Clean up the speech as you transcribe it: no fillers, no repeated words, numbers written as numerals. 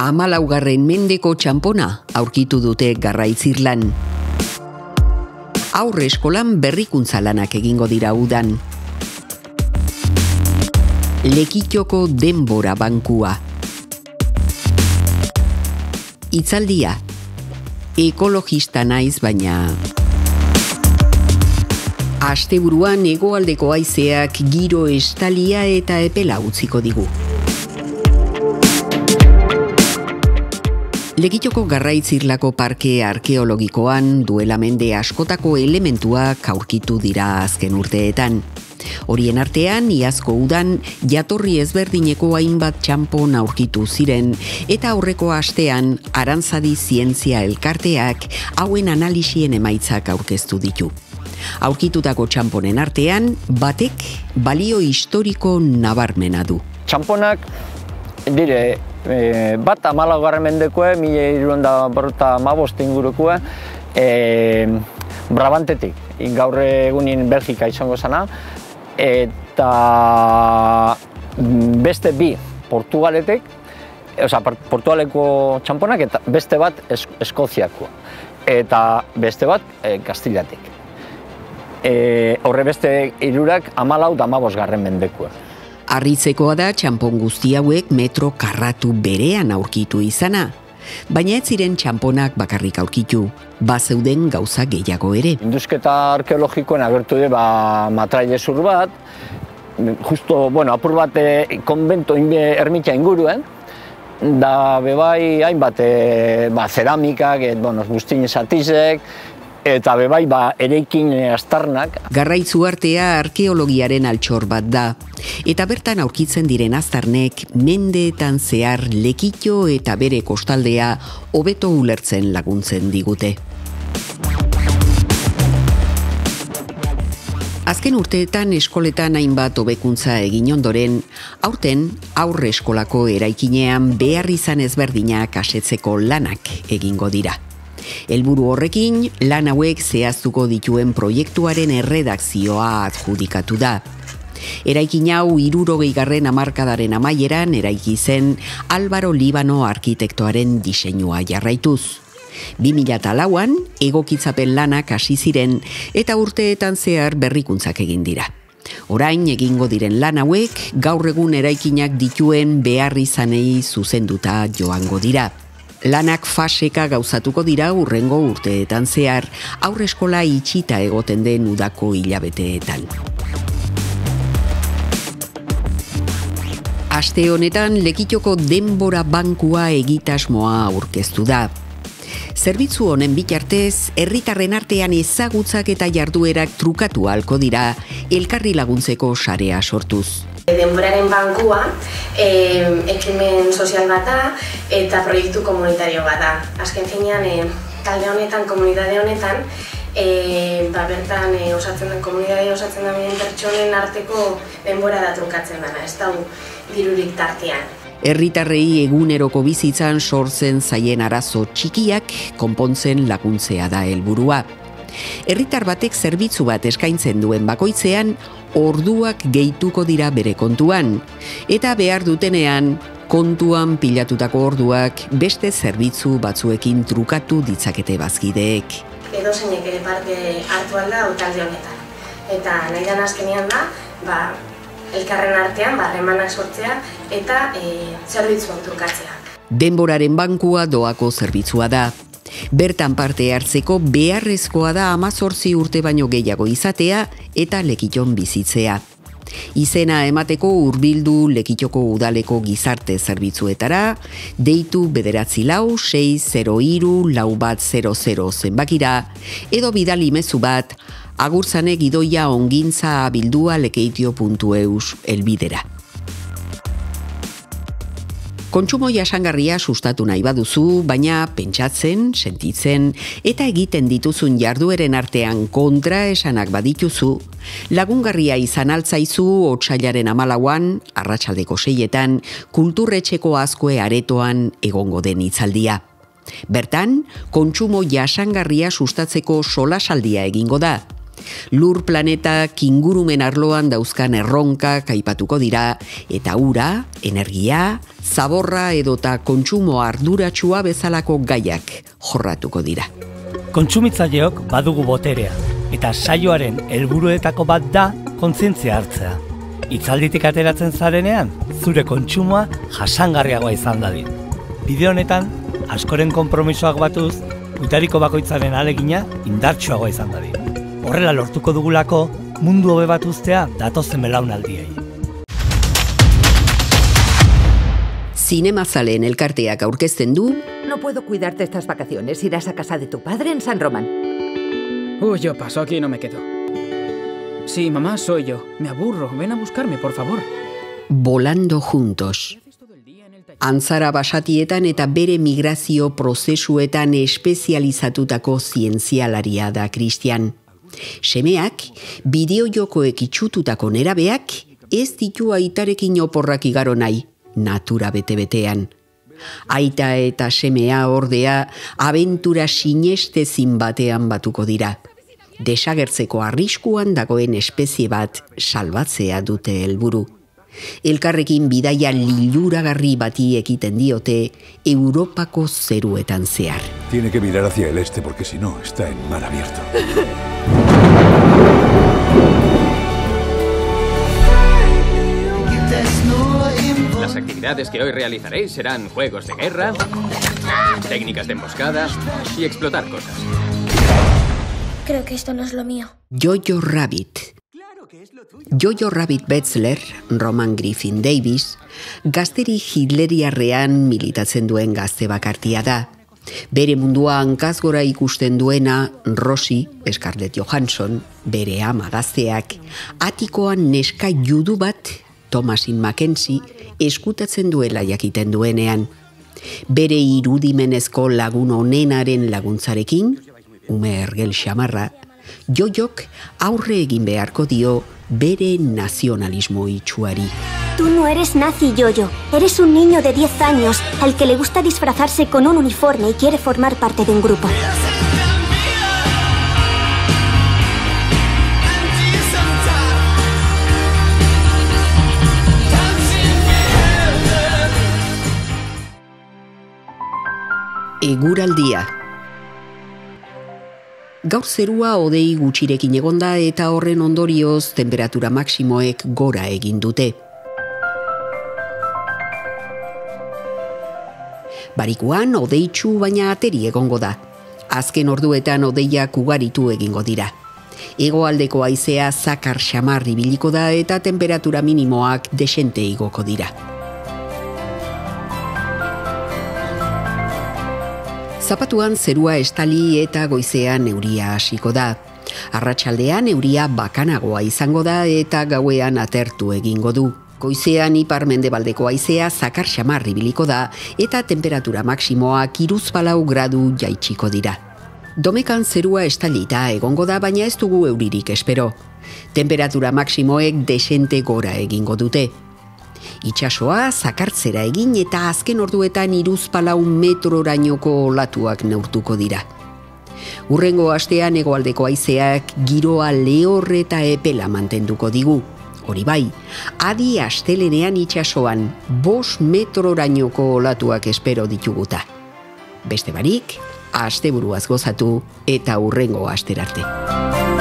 14. mendeko txanpona aurkitu dute Garraitzirlan. Aurre eskolan berrikuntza lanak egingo dira udan. Lekitoko denbora bankua. Hitzaldia. Ekologista naiz baina. Asteburuan hegoaldeko haizeak giro estalia eta epela utziko digu. Lekitoko Garraitzirlako parke arkeologikoan duela mende askotako elementuak aurkitu dira azken urteetan. Horien artean, iazko udan jatorri ezberdineko hainbat txanpon aurkitu ziren eta aurreko astean Arantzadi Zientzia Elkarteak hauen analisien emaitzak aurkeztu ditu. Aurkitutako txanponen artean, batek balio historiko nabarmena du. Txanponak dire, bat 14. mendekoa, 1315 ingurukoa, Brabantetik, gaur egunin Belgika izango zana, eta beste bi Portugaletek, Portugaleko txanponak, eta beste bat Eskoziakoa, eta beste bat Kastilatik. Horre beste hirurak 14 eta 15. mendekoa. Harritzekoa da txanpon guzti hauek metro karratu berean aurkitu izana. Baina ez ziren txanponak bakarrik aurkitu, bazeuden gauza gehiago ere. Indusketa arkeologikoen agertu de matrailezur bat, justo, apur bat konbento ermitia inguruen, da bebai hainbat zeramikak, guztien esatizek, eta bebai ereikin astarnak. Garraitzuartea arkeologiaren altxor bat da, eta bertan aurkitzen diren aztarnek mendeetan zehar Lekitio eta bere kostaldea hobeto ulertzen laguntzen digute. Azken urteetan eskoletan hainbat hobekuntza egin ondoren, aurten aurre eskolako eraikinean behar izan ezberdinak asetzeko lanak egingo dira. Helburu horrekin, lan hauek zehaztuko dituen proiektuaren erredakzioa adjudikatu da. Eraikin hau 60. hamarkadaren amaieran eraiki zen Álvaro Líbano arkitektoaren diseinua jarraituz. 2004an egokitzapen lanak hasi ziren eta urteetan zehar berrikuntzak egin dira. Orain egingo diren lan hauek gaur egun eraikinak dituen behar izanei zuzenduta joango dira. Lanak faseka gauzatuko dira hurrengo urteetan zehar, aurre eskola itxita egoten den udako hilabeteetan. Aste honetan Lekitoko denbora bankua egitasmoa aurkeztu da. Zerbitzu honen bitartez, herritarren artean ezagutzak eta jarduerak trukatu ahalko dira, elkarri laguntzeko sarea sortuz. Denboraren bankua ekimen sozial bat da eta proiektu komunitario bat da. Azken finean, talde honetan, komunitate honetan, bertan osatzen den komunitatea osatzen den pertsonen arteko denbora da trukatzen dena, ez da dirurik tartean. Herritarrei eguneroko bizitzan sortzen zaien arazo txikiak konpontzen laguntzea da helburua. Herritar batek zerbitzu bat eskaintzen duen bakoitzean, orduak gehituko dira bere kontuan, eta behar dutenean, kontuan pilatutako orduak beste zerbitzu batzuekin trukatu ditzakete bazkideek. Edozeinek ere parte hartu alda talde honetan. Eta nahi dan azkenean da, elkarren artean harremanak sortzea eta zerbitzuak trukatzea. Denboraren bankua doako zerbitzua da. Bertan parte hartzeko beharrezkoa da 18 urte baino gehiago izatea eta Lekiton bizitzea. Izena emateko hurbildu Lekitoko udaleko gizarte zerbitzuetara, deitu 946034100 zenbakira, edo bidali mezu bat, agurtzane gidoia ongintza abildua lekeitio.eus helbidera. Kontsumo jasangarria sustatu nahi baduzu, baina pentsatzen, sentitzen eta egiten dituzun jardueren artean kontra esanak badituzu, lagungarria izan altzaizu otsailaren 14an, arratsaldeko 6etan, kulturretxeko Azkue aretoan egongo den hitzaldia. Bertan, kontsumo jasangarria sustatzeko solasaldia egingo da. Lur planetak ingurumen arloan dauzkan erronkak aipatuko dira, eta ura, energia, zaborra edota kontsumo arduratsua bezalako gaiak jorratuko dira. Kontsumitzaileok badugu boterea, eta saioaren helburuetako bat da kontzientzia hartzea. Hitzalditik ateratzen zarenean, zure kontsumoa jasangarriagoa izan dadin. Bideo honetan, askoren konpromisoak batuz, gutariko bakoitzaren ahalegina indartsuagoa izan dadin. Horrela lortuko dugulako, mundu hobe bat uztea datozen belaunaldiei. Zinemazaleen elkarteak aurkezten du. No puedo cuidarte estas vacaciones, irás a casa de tu padre en San Román. Yo paso, aquí no me quedo. Sí, mamá, soy yo. Me aburro, ven a buscarme, por favor. Volando juntos. Antzara basatietan eta bere migrazio prozesuetan espezializatutako zientzialaria da Christian. Semeak, bideojokoek itxututako nerabeak, ez ditu aitarekin oporrak igaro nahi, natura bete-betean. Aita eta semea ordea, abentura sinestezin batean batuko dira. Desagertzeko arriskuan dagoen espezie bat salbatzea dute helburu. Elkarrekin bidaia liluragarri bati ekiten diote Europako zeruetan zehar. Tiene que mirar hacia el este porque si no está en mar abierto. Las actividades que hoy realizaréis serán juegos de guerra, técnicas de emboscada y explotar cosas. Creo que esto no es lo mío. Jojo Rabbit. Jojo Rabbit Betzler, Roman Griffin Davis, gazteri hitleriarrean militatzen duen gazte bakartia da. Bere mundua hankaz-gora ikusten duena Rosie, Scarlett Johansson, bere ama gazteak, atikoan neska judu bat, Thomasin Mackenzie, eskutatzen duela jakiten duenean. Bere irudimenezko lagun onenaren laguntzarekin, ume ergel xamarra, Jojok aurre egin beharko dio bere nazionalismo itxuari. Tú no eres nazi, Jojo. Eres un niño de 10 años al que le gusta disfrazarse con un uniforme y quiere formar parte de un grupo. Eguraldia. Gaur zerua hodei gutxirekin egonda eta horren ondorioz temperatura maksimoek gora egin dute. Barikuan hodeitsu baina ateri egongo da. Azken orduetan hodeiak ugaritu egingo dira. Hegoaldeko haizea zakar xamar ibiliko da eta temperatura minimoak desente igoko dira. Zapatuan zerua estali eta goizean euria hasiko da. Arratsaldean euria bakanagoa izango da eta gauean atertu egingo du. Goizean ipar-mendebaldeko haizea zakar xamar ibiliko da eta temperatura maksimoak 34 gradu jaitsiko dira. Domekan zerua estalita egongo da baina ez dugu euririk espero. Temperatura maksimoek desente gora egingo dute. Itsasoa zakartzera egin eta azken orduetan 34 metrorainoko olatuak neurtuko dira. Hurrengo astean hegoaldeko haizeak giroa lehor eta epela mantenduko digu. Hori bai, adi astelenean itsasoan 5 metrorainoko olatuak espero dituguta. Beste barik, asteburuaz gozatu eta hurrengo asterarte.